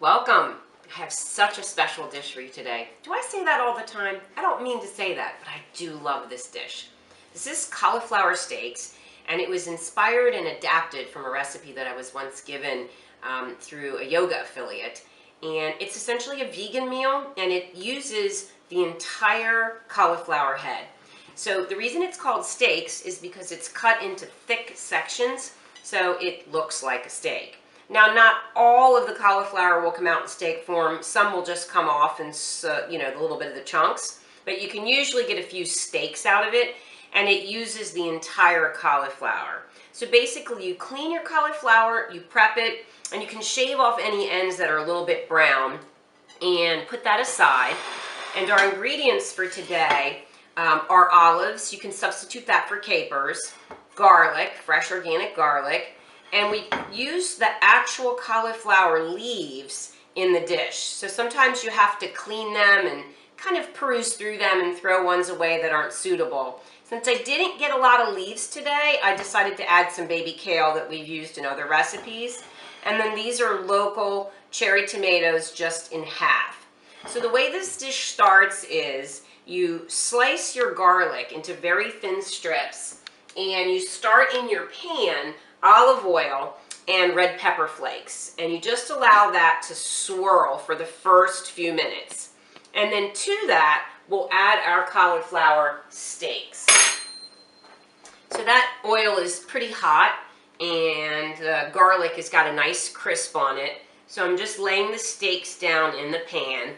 Welcome. I have such a special dish for you today. Do I say that all the time? I don't mean to say that, but I do love this dish. This is cauliflower steaks, and it was inspired and adapted from a recipe that I was once given through a yoga affiliate. And it's essentially a vegan meal, and it uses the entire cauliflower head. So the reason it's called steaks is because it's cut into thick sections, so it looks like a steak. Now, not all of the cauliflower will come out in steak form. Some will just come off in, a little bit of the chunks. But you can usually get a few steaks out of it, and it uses the entire cauliflower. So basically, you clean your cauliflower, you prep it, and you can shave off any ends that are a little bit brown and put that aside. And our ingredients for today are olives. You can substitute that for capers, garlic, fresh organic garlic, and we use the actual cauliflower leaves in the dish. So sometimes you have to clean them and kind of peruse through them and throw ones away that aren't suitable. Since I didn't get a lot of leaves today, I decided to add some baby kale that we've used in other recipes. And then these are local cherry tomatoes just in half. So the way this dish starts is you slice your garlic into very thin strips, and you start in your pan olive oil and red pepper flakes, and you just allow that to swirl for the first few minutes. And then to that, we'll add our cauliflower steaks. So that oil is pretty hot, and the garlic has got a nice crisp on it. So I'm just laying the steaks down in the pan.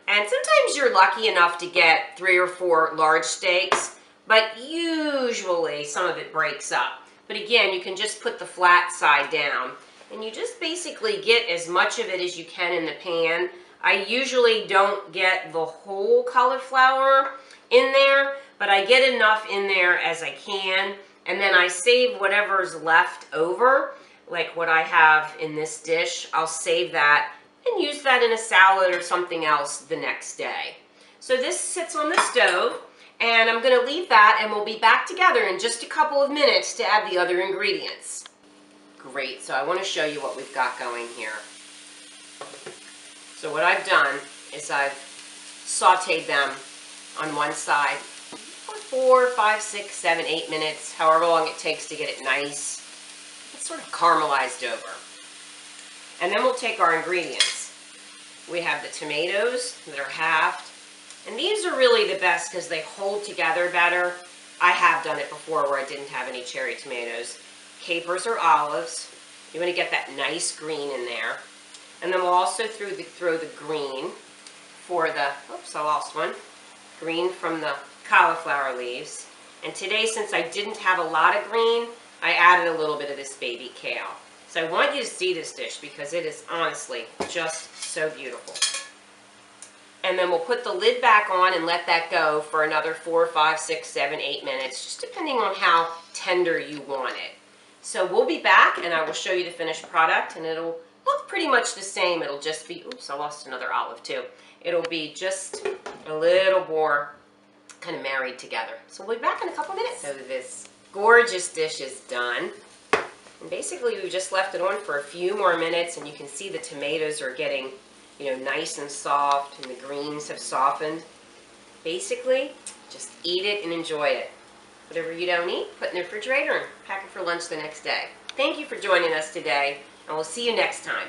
And sometimes you're lucky enough to get 3 or 4 large steaks, but usually some of it breaks up. But again, you can just put the flat side down, and you just basically get as much of it as you can in the pan. I usually don't get the whole cauliflower in there, but I get enough in there as I can, and then I save whatever's left over, like what I have in this dish. I'll save that and use that in a salad or something else the next day. So this sits on the stove, and I'm going to leave that, and we'll be back together in just a couple of minutes to add the other ingredients. Great, so I want to show you what we've got going here. So what I've done is I've sauteed them on one side for 4, 5, 6, 7, 8 minutes, however long it takes to get it nice. It's sort of caramelized over. And then we'll take our ingredients. We have the tomatoes that are halved. And these are really the best because they hold together better. I have done it before where I didn't have any cherry tomatoes. Capers or olives. You want to get that nice green in there. And then we'll also throw the green for the, oops, I lost one. Green from the cauliflower leaves. And today, since I didn't have a lot of green, I added a little bit of this baby kale. So I want you to see this dish because it is honestly just so beautiful. And then we'll put the lid back on and let that go for another 4, 5, 6, 7, 8 minutes, just depending on how tender you want it. So we'll be back, and I will show you the finished product, and it'll look pretty much the same. It'll just be, oops, I lost another olive too. It'll be just a little more kind of married together. So we'll be back in a couple minutes. So this gorgeous dish is done. And basically, we've just left it on for a few more minutes, and you can see the tomatoes are getting nice and soft, and the greens have softened. Basically, just eat it and enjoy it. Whatever you don't eat, put in the refrigerator and pack it for lunch the next day. Thank you for joining us today, and we'll see you next time.